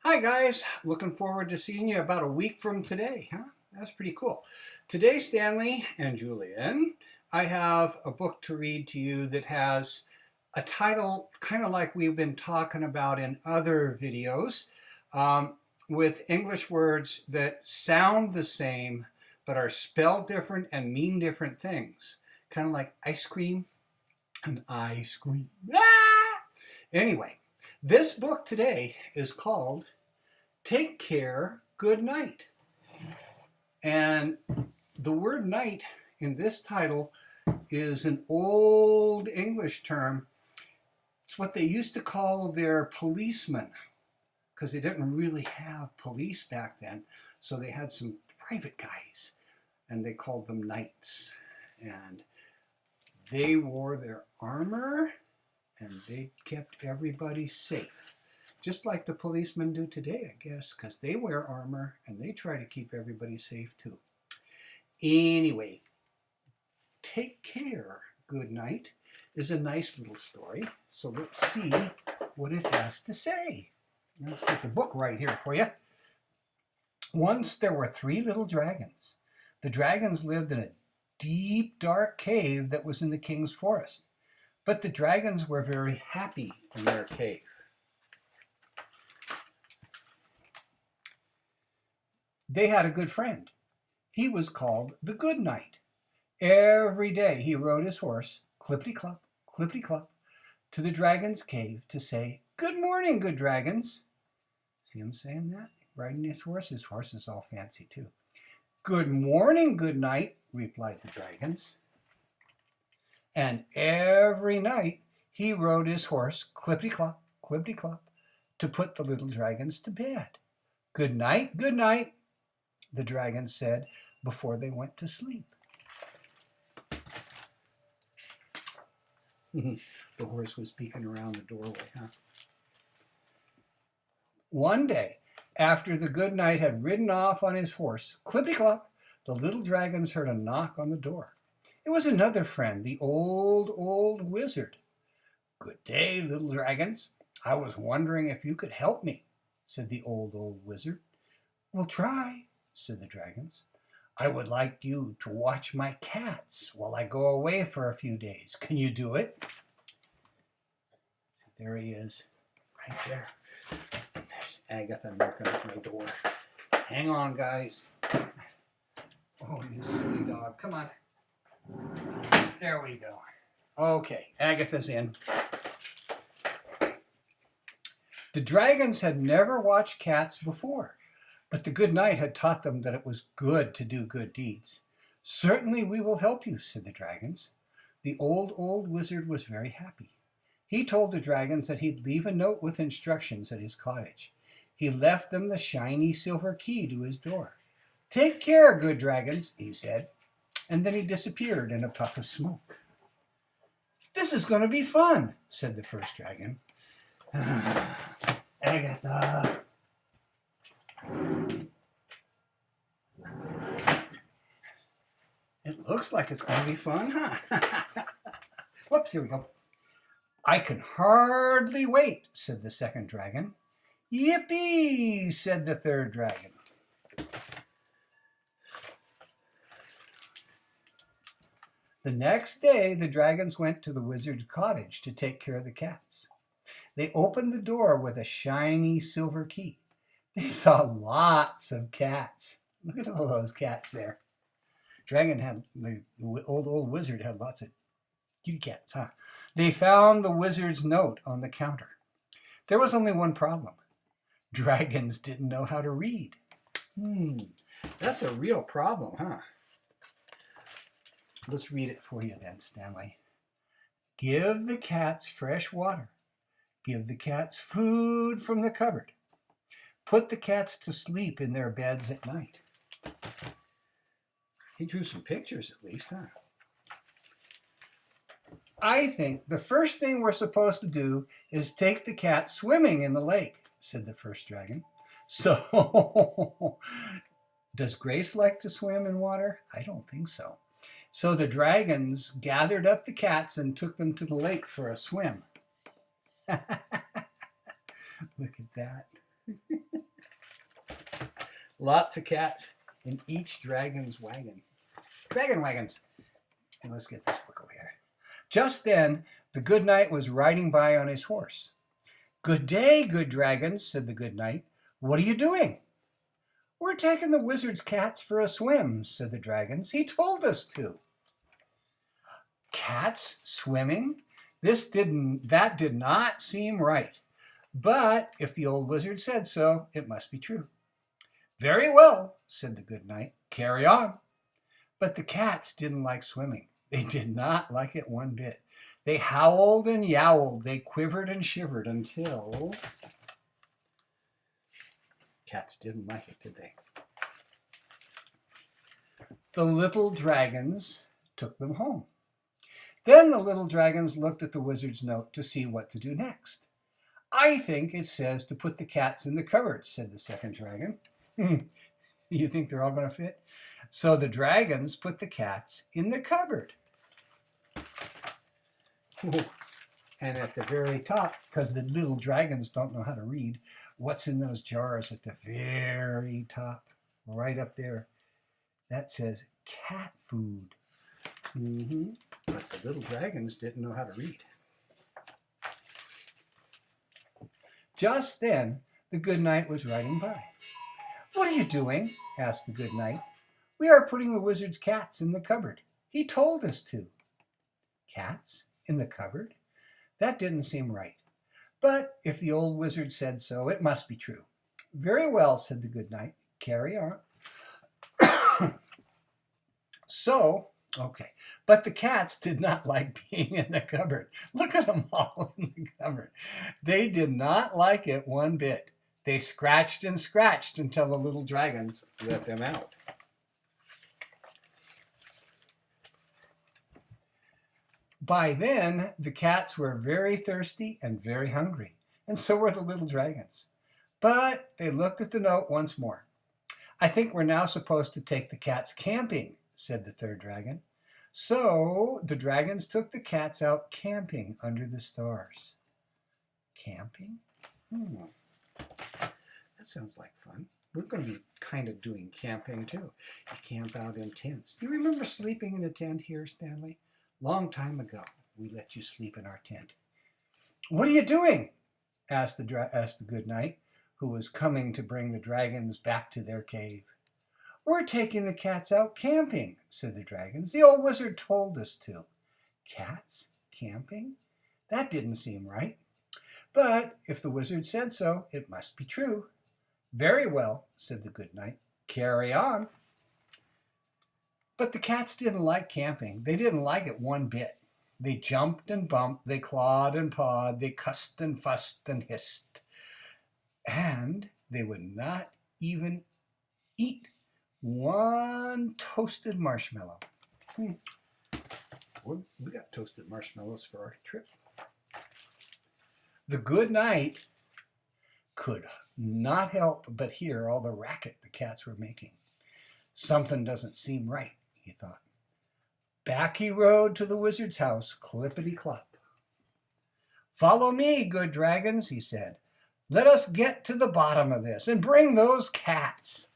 Hi guys, looking forward to seeing you about a week from today, huh? That's pretty cool. Today, Stanley and Julian, I have a book to read to you that has a title kind of like we've been talking about in other videos, um, with English words that sound the same but are spelled different and mean different things. Kind of like ice cream and ice cream. Ah! Anyway, this book today is called Take Care, Good Night. And the word night in this title is an old English term. It's what they used to call their policemen because they didn't really have police back then. So they had some private guys and they called them knights. And they wore their armor and they kept everybody safe. Just like the policemen do today, I guess, because they wear armor and they try to keep everybody safe too. Anyway, Take Care, Good Night is a nice little story. So let's see what it has to say. Let's get the book right here for you. Once there were three little dragons. The dragons lived in a deep, dark cave that was in the king's forest. But the dragons were very happy in their cave. They had a good friend. He was called the Good Knight. Every day he rode his horse, clippity-clop, clippity-clop, to the dragon's cave to say, "Good morning, good dragons." See him saying that? Riding his horse. His horse is all fancy too. "Good morning, good night," replied the dragons. And every night he rode his horse, clippity-clop, clippity-clop, to put the little dragons to bed. Good night, the dragons said before they went to sleep. The horse was peeking around the doorway, huh? One day, after the good knight had ridden off on his horse, clippity-clop, the little dragons heard a knock on the door. It was another friend, the old wizard. "Good day, little dragons. I was wondering if you could help me," said the old wizard. "We'll try," said the dragons. "I would like you to watch my cats while I go away for a few days. Can you do it?" So there he is, right there. There's Agatha knocking at my door. Hang on, guys. Oh, you silly dog. Come on. There we go. Okay, Agatha's in. The dragons had never watched cats before, but the good knight had taught them that it was good to do good deeds. "Certainly we will help you," said the dragons. The old wizard was very happy. He told the dragons that he'd leave a note with instructions at his cottage. He left them the shiny silver key to his door. "Take care, good dragons," he said, and then he disappeared in a puff of smoke. "This is going to be fun," said the first dragon. "Agatha." It looks like it's going to be fun, huh? Whoops, here we go. "I can hardly wait," said the second dragon. "Yippee," said the third dragon. The next day, the dragons went to the wizard's cottage to take care of the cats. They opened the door with a shiny silver key. They saw lots of cats. Look at all those cats there. The old wizard had lots of kitty cats, huh? They found the wizard's note on the counter. There was only one problem. Dragons didn't know how to read. That's a real problem, huh? Let's read it for you then, Stanley. "Give the cats fresh water. Give the cats food from the cupboard. Put the cats to sleep in their beds at night." He drew some pictures at least, huh? "I think the first thing we're supposed to do is take the cat swimming in the lake," said the first dragon. "So, does Grace like to swim in water? I don't think so." So the dragons gathered up the cats and took them to the lake for a swim. Look at that. Lots of cats in each dragon's wagon. Dragon wagons. And let's get this book over here. Just then, the good knight was riding by on his horse. "Good day, good dragons," said the good knight. "What are you doing?" "We're taking the wizard's cats for a swim," said the dragons. "He told us to." Cats swimming? That did not seem right. But if the old wizard said so, it must be true. "Very well," said the good knight. "Carry on." But the cats didn't like swimming. They did not like it one bit. They howled and yowled. They quivered and shivered until... Cats didn't like it, did they? The little dragons took them home. Then the little dragons looked at the wizard's note to see what to do next. "I think it says to put the cats in the cupboard," said the second dragon. You think they're all going to fit? So the dragons put the cats in the cupboard. And at the very top, because the little dragons don't know how to read, what's in those jars at the very top, right up there? That says cat food. But the little dragons didn't know how to read. Just then, the good knight was riding by. "What are you doing?" asked the good knight. "We are putting the wizard's cats in the cupboard. He told us to." Cats in the cupboard? That didn't seem right. But if the old wizard said so, it must be true. "Very well," said the good knight. "Carry on." But the cats did not like being in the cupboard. Look at them all in the cupboard. They did not like it one bit. They scratched and scratched until the little dragons let them out. By then, the cats were very thirsty and very hungry, and so were the little dragons. But they looked at the note once more. "I think we're now supposed to take the cats camping," said the third dragon. So the dragons took the cats out camping under the stars. Camping? That sounds like fun. We're going to be kind of doing camping too. You camp out in tents. Do you remember sleeping in a tent here, Stanley? Long time ago, we let you sleep in our tent. "What are you doing?" asked the good knight, who was coming to bring the dragons back to their cave. "We're taking the cats out camping," said the dragons. "The old wizard told us to." Cats camping? That didn't seem right. But if the wizard said so, it must be true. "Very well," said the good knight. "Carry on." But the cats didn't like camping. They didn't like it one bit. They jumped and bumped, they clawed and pawed, they cussed and fussed and hissed. And they would not even eat one toasted marshmallow. We got toasted marshmallows for our trip. The good knight could not help but hear all the racket the cats were making. Something doesn't seem right, he thought. Back he rode to the wizard's house, clippity-clop. "Follow me, good dragons," he said. "Let us get to the bottom of this and bring those cats."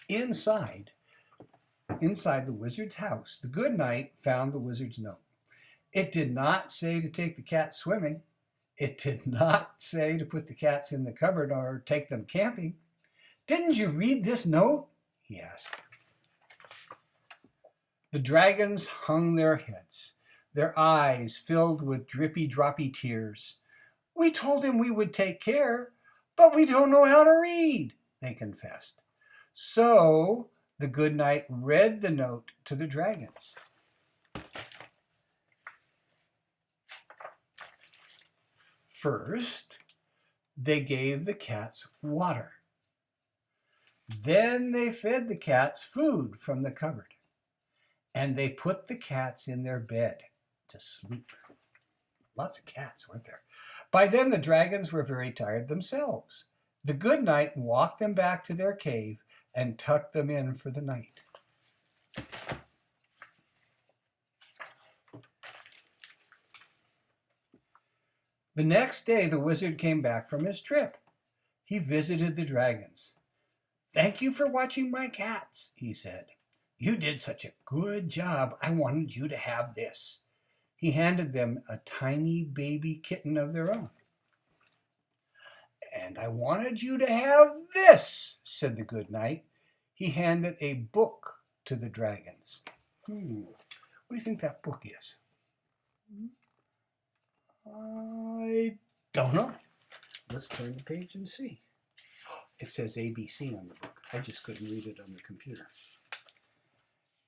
Inside the wizard's house, the good knight found the wizard's note. It did not say to take the cats swimming. It did not say to put the cats in the cupboard or take them camping. "Didn't you read this note?" he asked. The dragons hung their heads, their eyes filled with drippy, droppy tears. "We told him we would take care, but we don't know how to read," they confessed. So the good knight read the note to the dragons. First, they gave the cats water. Then they fed the cats food from the cupboard. And they put the cats in their bed to sleep. Lots of cats, weren't there? By then, the dragons were very tired themselves. The good knight walked them back to their cave and tucked them in for the night. The next day, the wizard came back from his trip. He visited the dragons. "Thank you for watching my cats," he said. "You did such a good job, I wanted you to have this." He handed them a tiny baby kitten of their own. "And I wanted you to have this," said the good knight. He handed a book to the dragons. What do you think that book is? I don't know. Let's turn the page and see. It says ABC on the book. I just couldn't read it on the computer.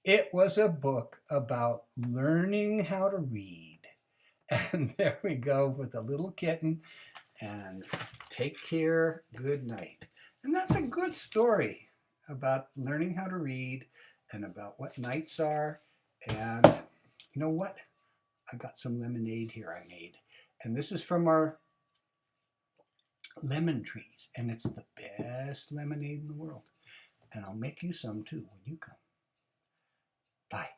It was a book about learning how to read. And there we go with a little kitten and take care, good night. And that's a good story about learning how to read and about what nights are. And you know what? I got some lemonade here I made. And this is from our lemon trees. And it's the best lemonade in the world. And I'll make you some too when you come. Bye.